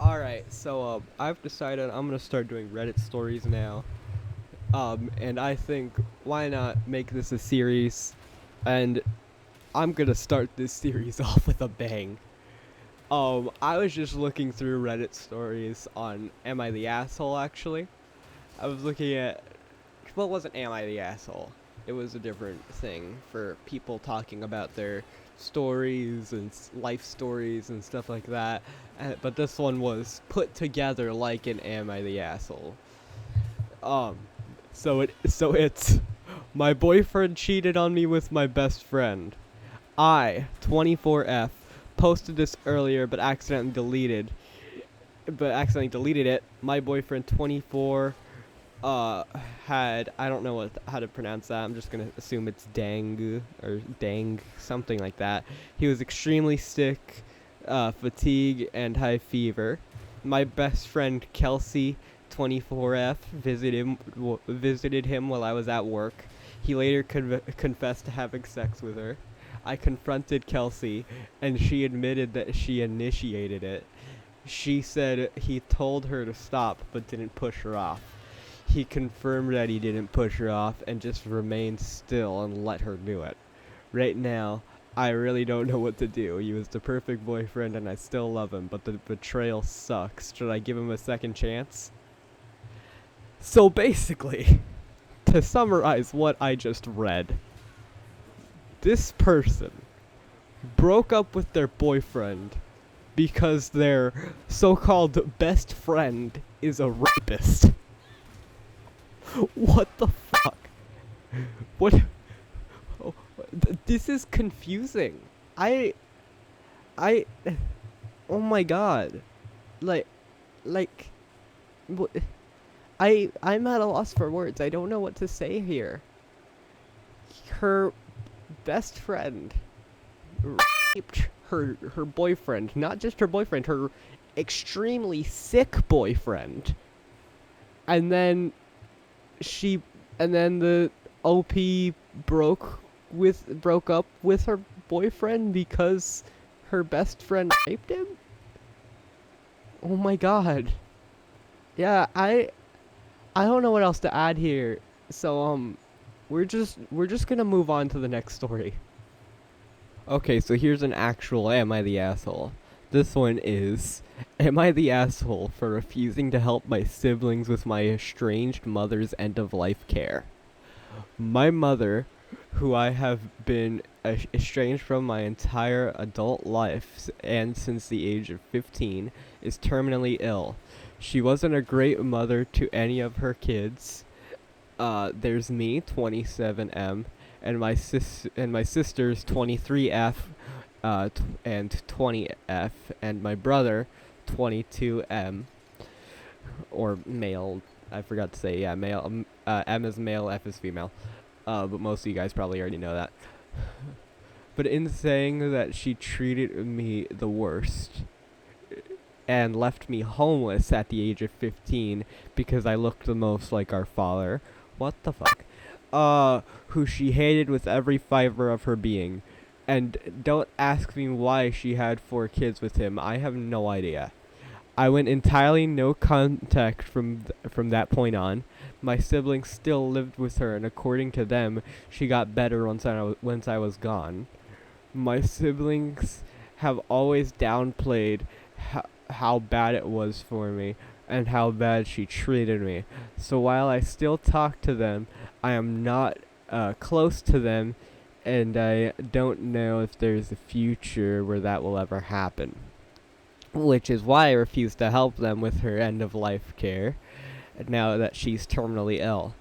Alright, so I've decided I'm gonna start doing Reddit stories now. And I think why not make this a series? And I'm gonna start this series off with a bang. I was just looking through Reddit stories on Am I the Asshole actually. I was looking at well, it wasn't Am I the Asshole? It was a different thing for people talking about their stories and life stories and stuff like that. But this one was put together like an Am I the Asshole? Um, so it's my boyfriend cheated on me with my best friend. I, 24F, posted this earlier but accidentally deleted it. My boyfriend 24 had I don't know how to pronounce that. I'm just gonna assume it's Dang or Dang, something like that. He was extremely sick, fatigue and high fever. My best friend Kelsey, 24F, visited him while I was at work. He later confessed to having sex with her. I confronted Kelsey, and she admitted that she initiated it. She said he told her to stop but didn't push her off. He confirmed that he didn't push her off and just remained still and let her do it. Right now, I really don't know what to do. He was the perfect boyfriend and I still love him, but the betrayal sucks. Should I give him a second chance? So basically, to summarize what I just read, this person broke up with their boyfriend because their so-called best friend is a rapist. What the fuck? What? Oh, this is confusing. I. Oh my god. Like, like, what? I'm at a loss for words. I don't know what to say here. Her best friend raped her boyfriend. Not just her boyfriend, her extremely sick boyfriend. And then the OP broke up with her boyfriend because her best friend raped him? Oh my god. Yeah, I don't know what else to add here. So we're just gonna move on to the next story. Okay, so here's an actual Am I the Asshole? This one is, am I the asshole for refusing to help my siblings with my estranged mother's end-of-life care? My mother, who I have been estranged from my entire adult life and since the age of 15, is terminally ill. She wasn't a great mother to any of her kids. There's me, 27M, and my sisters, 23F, and 20F, and my brother, 22M, or male. I forgot to say, yeah, male. M is male, F is female. But most of you guys probably already know that. But in saying that she treated me the worst and left me homeless at the age of 15 because I looked the most like our father. What the fuck? Who she hated with every fiber of her being. And don't ask me why she had 4 kids with him. I have no idea. I went entirely no contact from that point on. My siblings still lived with her, and according to them, she got better once I was gone. My siblings have always downplayed how bad it was for me and how bad she treated me. So while I still talk to them, I am not close to them, and I don't know if there's a future where that will ever happen. Which is why I refuse to help them with her end-of-life care, now that she's terminally ill.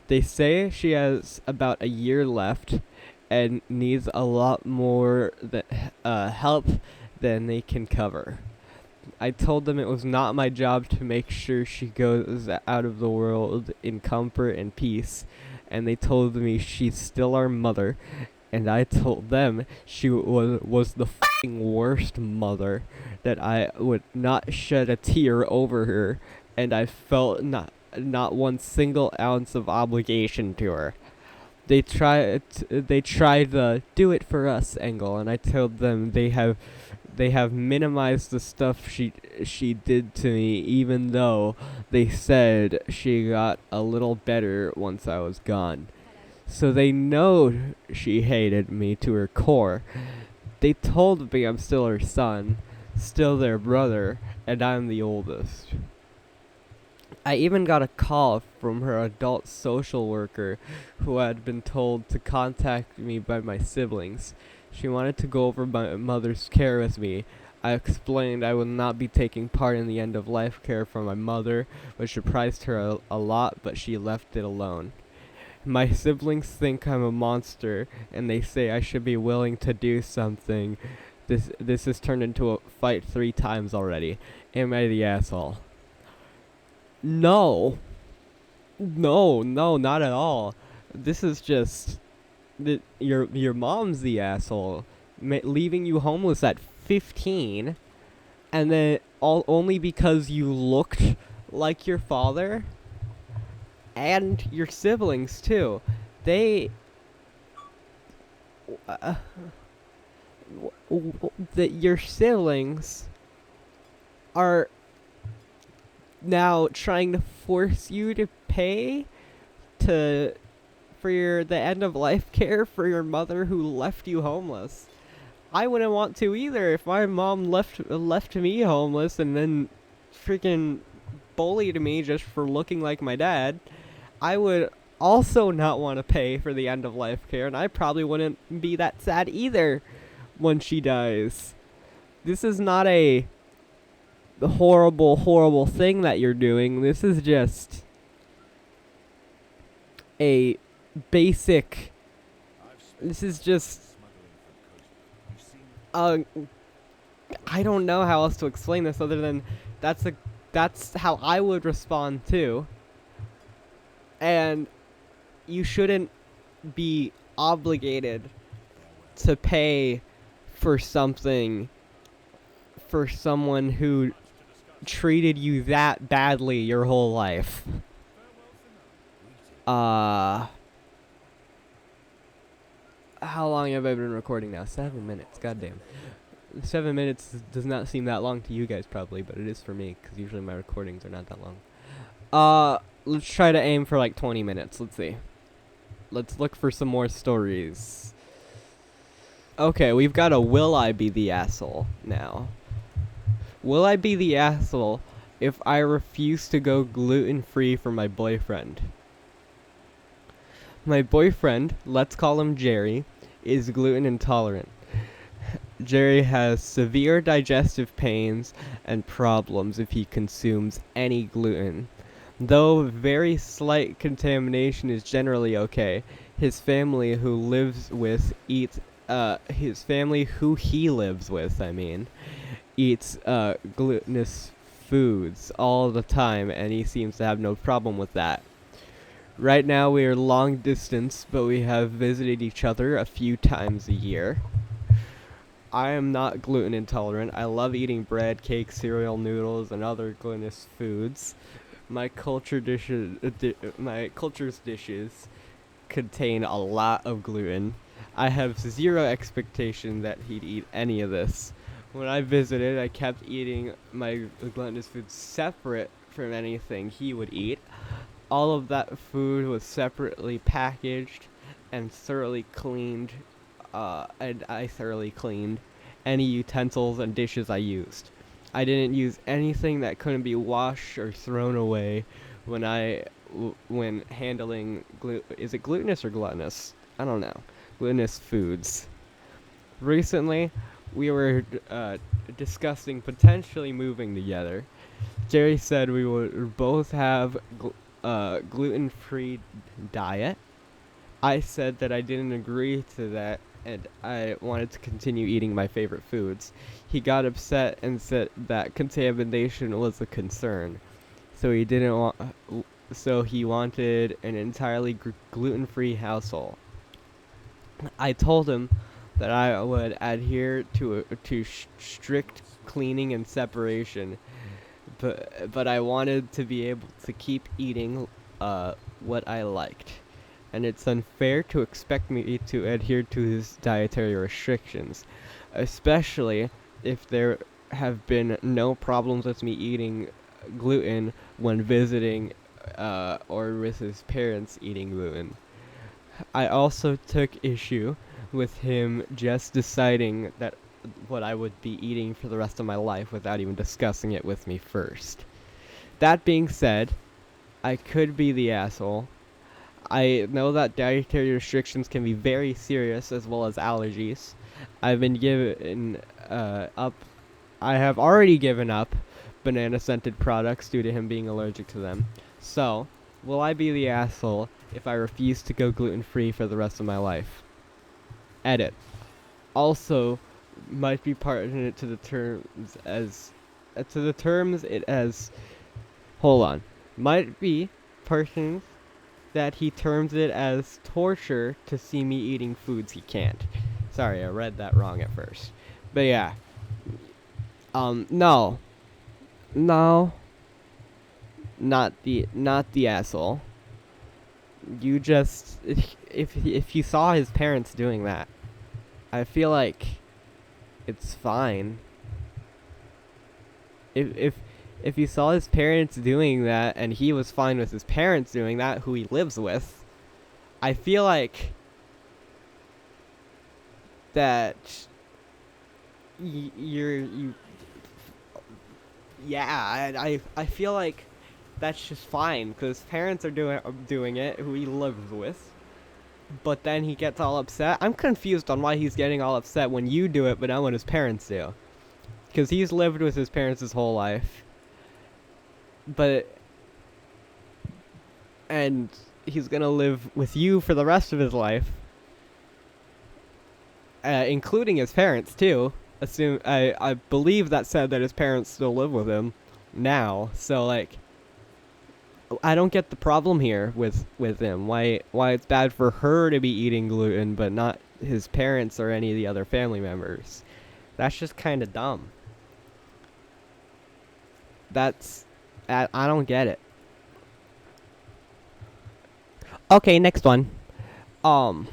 They say she has about a year left, and needs a lot more help than they can cover. I told them it was not my job to make sure she goes out of the world in comfort and peace, and they told me she's still our mother, and I told them she was the f***ing worst mother, that I would not shed a tear over her, and I felt not one single ounce of obligation to her. They tried the do it for us angle, and I told them they they have minimized the stuff she did to me, even though they said she got a little better once I was gone. So they know she hated me to her core. They told me I'm still her son, still their brother, and I'm the oldest. I even got a call from her adult social worker who had been told to contact me by my siblings. She wanted to go over my mother's care with me. I explained I would not be taking part in the end-of-life care for my mother, which surprised her a lot, but she left it alone. My siblings think I'm a monster, and they say I should be willing to do something. This has turned into a fight 3 times already. Am I the asshole? No. No, not at all. This is just your mom's the asshole, leaving you homeless at 15, and then only because you looked like your father and your siblings too. They that your siblings are now trying to force you to pay for the end of life care for your mother who left you homeless. I wouldn't want to either if my mom left me homeless and then freaking bullied me just for looking like my dad. I would also not want to pay for the end of life care, and I probably wouldn't be that sad either when she dies. This is not a horrible thing that you're doing. This is just a basic. This is just. I don't know how else to explain this other than that's how I would respond too. And you shouldn't be obligated to pay for something for someone who treated you that badly your whole life. How long have I been recording now? 7 minutes. Goddamn. 7 minutes does not seem that long to you guys probably, but it is for me, because usually my recordings are not that long. Let's try to aim for like 20 minutes. Let's see. Let's look for some more stories. Okay, we've got a will I be the asshole now. Will I be the asshole if I refuse to go gluten-free for my boyfriend? My boyfriend, let's call him Jerry, is gluten intolerant. Jerry has severe digestive pains and problems if he consumes any gluten. Though very slight contamination is generally okay, his family who he lives with eats glutinous foods all the time, and he seems to have no problem with that. Right now we are long distance, but we have visited each other a few times a year. I am not gluten intolerant. I love eating bread, cake, cereal, noodles, and other glutinous foods. My culture's dishes contain a lot of gluten. I have zero expectation that he'd eat any of this. When I visited, I kept eating my glutinous food separate from anything he would eat. All of that food was separately packaged and thoroughly cleaned, and I thoroughly cleaned any utensils and dishes I used. I didn't use anything that couldn't be washed or thrown away when handling is it glutinous or gluttonous? I don't know. Glutinous foods. Recently, we were discussing potentially moving together. Jerry said we would both have gluten-free diet. I said that I didn't agree to that and I wanted to continue eating my favorite foods. He got upset and said that contamination was a concern. So he wanted an entirely gluten-free household. I told him that I would adhere to strict cleaning and separation, but I wanted to be able to keep eating what I liked. And it's unfair to expect me to adhere to his dietary restrictions, especially if there have been no problems with me eating gluten when visiting or with his parents eating gluten. I also took issue with him just deciding that what I would be eating for the rest of my life without even discussing it with me first. That being said, I could be the asshole. I know that dietary restrictions can be very serious, as well as allergies. I've been given up. I have already given up banana scented products due to him being allergic to them. So, will I be the asshole if I refuse to go gluten free for the rest of my life? Edit. Also, might be pertinent to the terms as it as. Hold on. Might be pertinent that he terms it as torture to see me eating foods he can't. Sorry, I read that wrong at first. But yeah. No. No. Not the asshole. You just if you saw his parents doing that, I feel like it's fine. If you saw his parents doing that and he was fine with his parents doing that, who he lives with, I feel like that I feel like that's just fine because parents are doing it, who he lives with. But then he gets all upset. I'm confused on why he's getting all upset when you do it, but not when his parents do. Because he's lived with his parents his whole life. And he's gonna live with you for the rest of his life. Including his parents, too. I believe that said that his parents still live with him now. So, like, I don't get the problem here with him. Why it's bad for her to be eating gluten, but not his parents or any of the other family members. That's just kind of dumb. I don't get it. Okay, next one. Am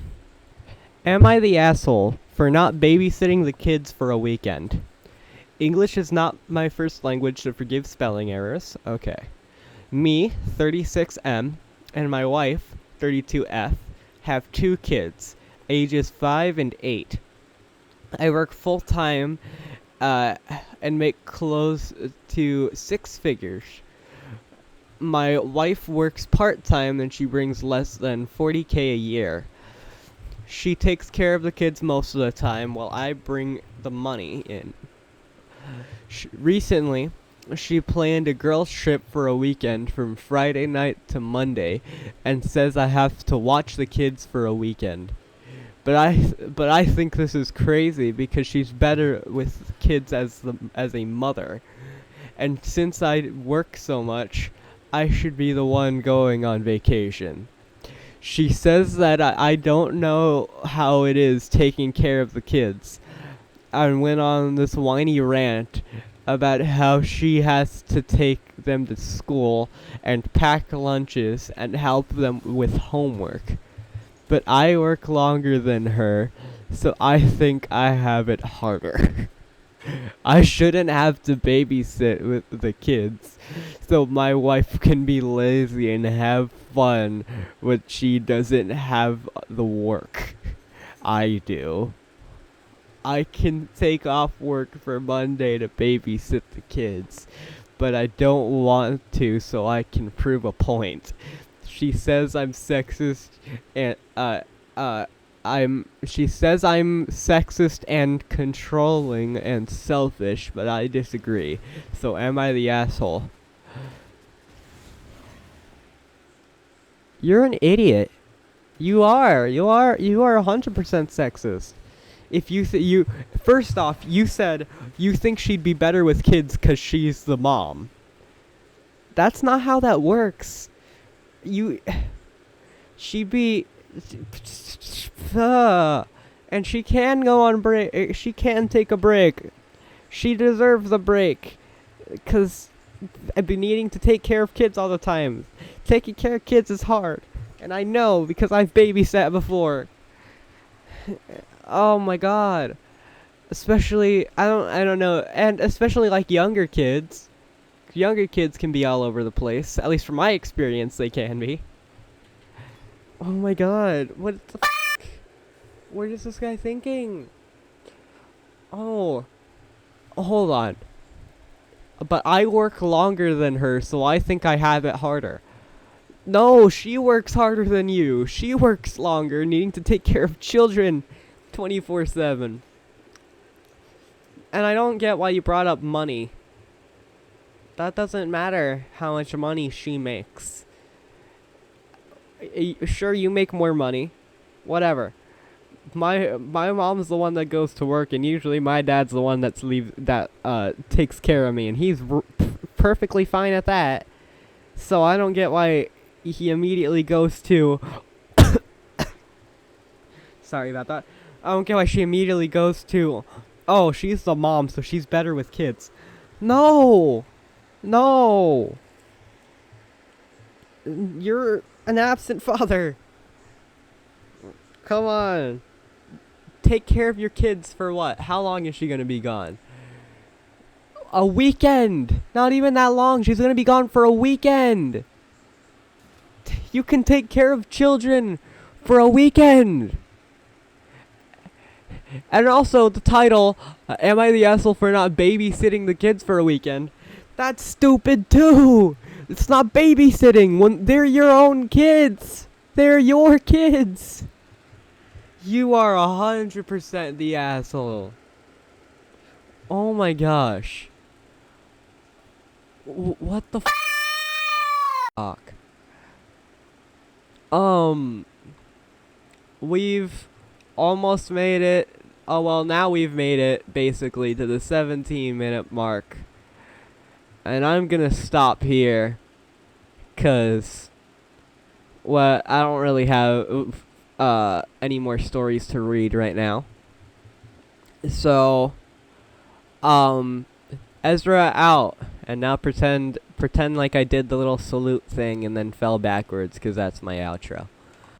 I the asshole for not babysitting the kids for a weekend? English is not my first language, so forgive spelling errors. Okay. Me, 36M, and my wife, 32F, have 2 kids, ages 5 and 8. I work full-time and make close to 6 figures. My wife works part-time and she brings less than $40K a year. She takes care of the kids most of the time while I bring the money in. Recently, she planned a girls' trip for a weekend from Friday night to Monday and says I have to watch the kids for a weekend. But I think this is crazy because she's better with kids as a mother. And since I work so much, I should be the one going on vacation. She says that I don't know how it is taking care of the kids. I went on this whiny rant about how she has to take them to school and pack lunches and help them with homework. But I work longer than her, so I think I have it harder. I shouldn't have to babysit with the kids, so my wife can be lazy and have fun when she doesn't have the work I do. I can take off work for Monday to babysit the kids, but I don't want to so I can prove a point. She says I'm sexist and she says I'm sexist and controlling and selfish, but I disagree. So am I the asshole? You're an idiot. You are 100% sexist. If you first off, you said you think she'd be better with kids cuz she's the mom. That's not how that works. She'd be and she can go on break. She can take a break. She deserves a break cuz I've been needing to take care of kids all the time. Taking care of kids is hard, and I know because I've babysat before. Oh my god. Especially, I don't know, and especially like younger kids. Younger kids can be all over the place. At least from my experience, they can be. Oh my god, what the f***? What is this guy thinking? Oh, hold on. But I work longer than her, so I think I have it harder. No, she works harder than you. She works longer, needing to take care of children 24/7. And I don't get why you brought up money. That doesn't matter how much money she makes. Sure, you make more money. Whatever. My mom's the one that goes to work, and usually my dad's the one that takes care of me, and he's perfectly fine at that. So I don't get why he immediately goes to. Sorry about that. I don't get why she immediately goes to. Oh, she's the mom, so she's better with kids. No, no. You're an absent father. Come on. Take care of your kids for what? How long is she gonna be gone? A weekend! Not even that long. She's gonna be gone for a weekend. You can take care of children for a weekend. And also the title, Am I the Asshole for Not Babysitting the Kids for a Weekend? That's stupid too! It's not babysitting when they're your own kids! They're your kids! You are 100% the asshole. Oh my gosh. What the fuck? We've almost made it. Oh well, now we've made it basically to the 17-minute mark. And I'm gonna stop here. 'Cause, well, I don't really have any more stories to read right now. So, Ezra out, and now pretend like I did the little salute thing and then fell backwards, 'cause that's my outro.